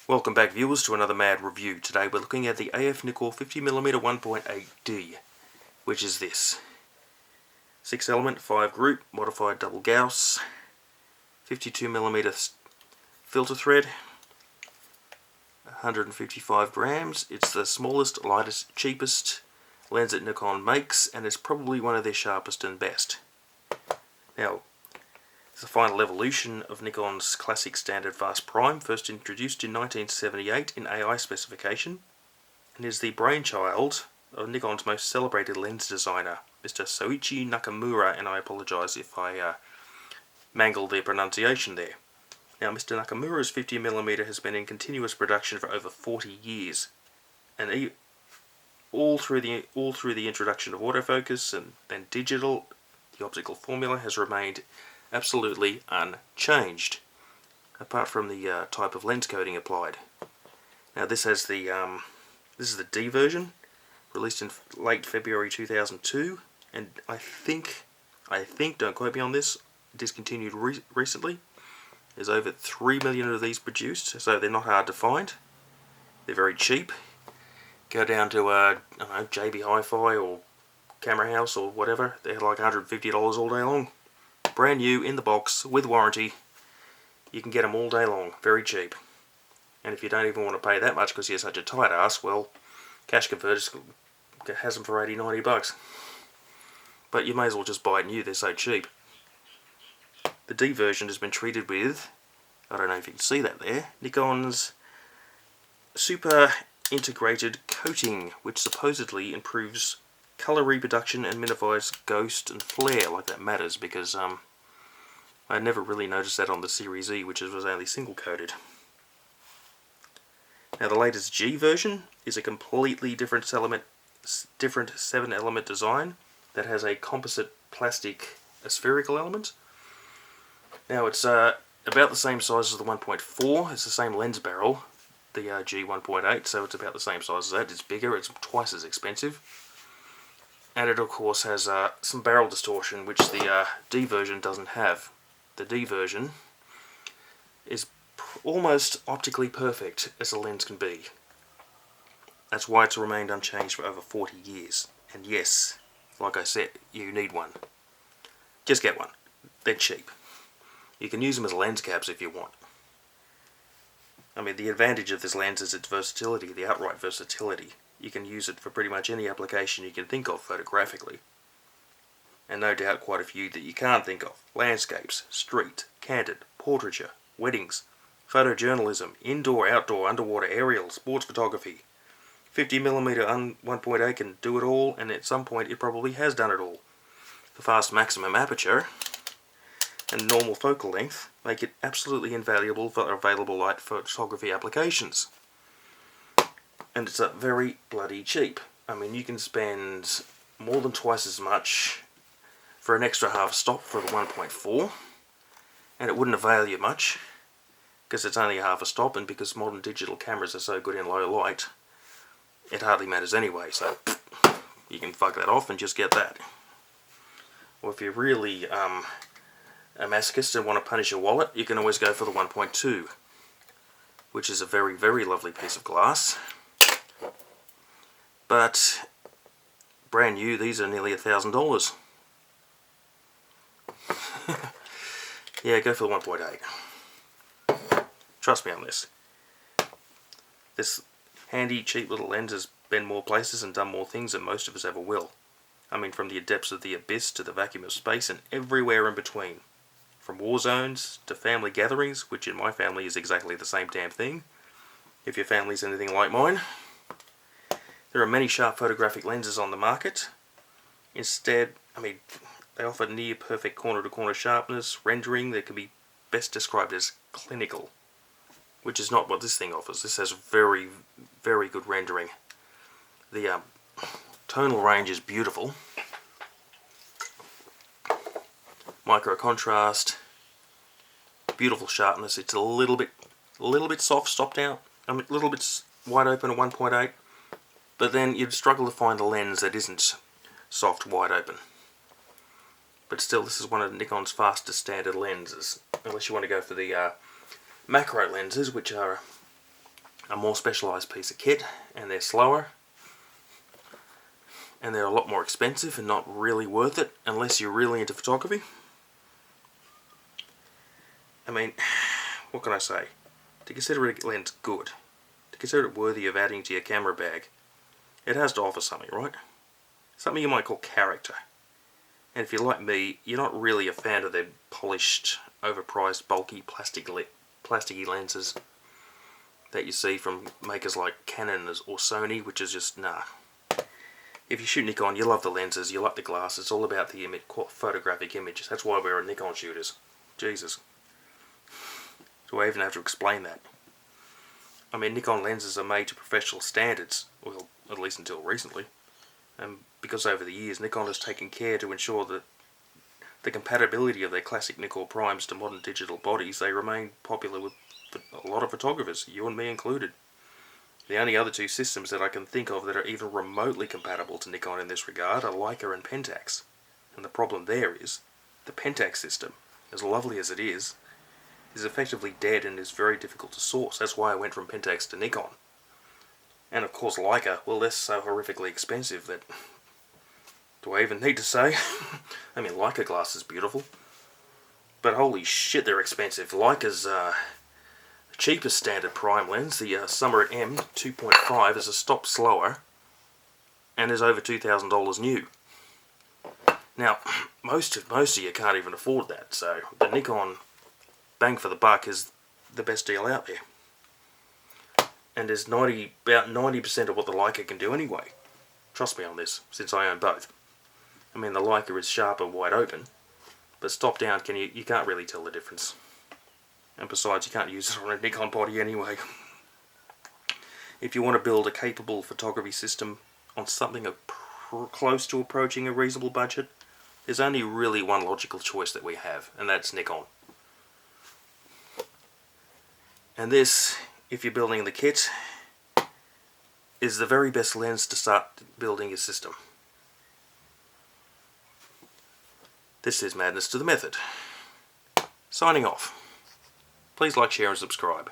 Welcome back viewers to another mad review. Today we're looking at the AF Nikkor 50mm 1.8D, which is this. 6 element, 5 group, modified double Gauss, 52mm filter thread, 155 grams. It's the smallest, lightest, cheapest lens that Nikon makes, and it's probably one of their sharpest and best. Now, it's the final evolution of Nikon's classic standard fast prime, first introduced in 1978 in AI specification, and is the brainchild of Nikon's most celebrated lens designer, Mr. Soichi Nakamura, and I apologise if I mangled their pronunciation there. Now, Mr. Nakamura's 50mm has been in continuous production for over 40 years, and all through the introduction of autofocus and then digital, the optical formula has remained absolutely unchanged, apart from the type of lens coating applied. Now this has the this is the D version, released in late February 2002, and I think, don't quote me on this, discontinued recently. There's over 3 million of these produced, so they're not hard to find. They're very cheap. Go down to I don't know, JB Hi-Fi or Camera House or whatever, they're like $150 all day long. Brand new, in the box, with warranty. You can get them all day long, very cheap. And if you don't even want to pay that much because you're such a tight ass, well, Cash Converters has them for $80-90. But you may as well just buy it new, they're so cheap. The D version has been treated with, I don't know if you can see that there, Nikon's super integrated coating, which supposedly improves colour reproduction and minifies ghost and flare. Like that matters, because I never really noticed that on the Series E, which was only single coated. Now the latest G version is a completely different 7-element design that has a composite plastic spherical element. Now it's about the same size as the 1.4, it's the same lens barrel, the G 1.8, so it's about the same size as that. It's bigger, it's twice as expensive. And it of course has some barrel distortion, which the D version doesn't have. The D version is almost optically perfect as a lens can be. That's why it's remained unchanged for over 40 years. And yes, like I said, you need one. Just get one. They're cheap. You can use them as lens caps if you want. I mean, the advantage of this lens is its versatility, the outright versatility. You can use it for pretty much any application you can think of photographically. And no doubt quite a few that you can't think of. Landscapes, street, candid, portraiture, weddings, photojournalism, indoor, outdoor, underwater, aerial, sports photography. 50mm 1.8 can do it all, and at some point it probably has done it all. The fast maximum aperture and normal focal length make it absolutely invaluable for available light photography applications. And it's very bloody cheap. I mean, you can spend more than twice as much for an extra half stop for the 1.4, and it wouldn't avail you much because it's only a half a stop, and because modern digital cameras are so good in low light, it hardly matters anyway, so you can fuck that off and just get that. Or if you're really a masochist and want to punish your wallet, you can always go for the 1.2, which is a very, very lovely piece of glass. But brand new, these are nearly $1,000. Yeah, go for the 1.8. Trust me on this. This handy, cheap little lens has been more places and done more things than most of us ever will. I mean, from the depths of the abyss to the vacuum of space and everywhere in between. From war zones to family gatherings, which in my family is exactly the same damn thing, if your family's anything like mine. There are many sharp photographic lenses on the market. Instead, I mean, they offer near perfect corner-to-corner sharpness, rendering that can be best described as clinical, which is not what this thing offers. This has very, very good rendering. The tonal range is beautiful. Micro contrast, beautiful sharpness. It's a little bit soft stopped out. I mean, a little bit wide open at 1.8. But then you'd struggle to find a lens that isn't soft, wide open. But still, this is one of Nikon's fastest standard lenses, unless you want to go for the macro lenses, which are a more specialised piece of kit, and they're slower, and they're a lot more expensive and not really worth it unless you're really into photography. I mean, what can I say? To consider a lens good, to consider it worthy of adding to your camera bag, it has to offer something, right? Something you might call character. And if you're like me, you're not really a fan of their polished, overpriced, bulky, plasticky lenses that you see from makers like Canon or Sony, which is just, nah. If you shoot Nikon, you love the lenses, you like the glass, it's all about the image, photographic image. That's why we're Nikon shooters. Jesus. Do I even have to explain that? I mean, Nikon lenses are made to professional standards, well, at least until recently. And because over the years, Nikon has taken care to ensure that the compatibility of their classic Nikkor primes to modern digital bodies, they remain popular with a lot of photographers, you and me included. The only other two systems that I can think of that are even remotely compatible to Nikon in this regard are Leica and Pentax. And the problem there is, the Pentax system, as lovely as it is effectively dead and is very difficult to source. That's why I went from Pentax to Nikon. And of course Leica, well, they're so horrifically expensive that, do I even need to say? I mean, Leica glass is beautiful, but holy shit, they're expensive. Leica's cheapest standard prime lens, the Summit M 2.5, is a stop slower and is over $2,000 new. Now, most of you can't even afford that, so the Nikon bang for the buck is the best deal out there. And there's about 90% of what the Leica can do anyway. Trust me on this, since I own both. I mean, the Leica is sharp and wide open, but stop down, you can't really tell the difference. And besides, you can't use it on a Nikon body anyway. If you want to build a capable photography system on something close to approaching a reasonable budget, there's only really one logical choice that we have, and that's Nikon. And this, if you're building the kit, is the very best lens to start building your system. This is Madness to the Method. Signing off. Please like, share and subscribe.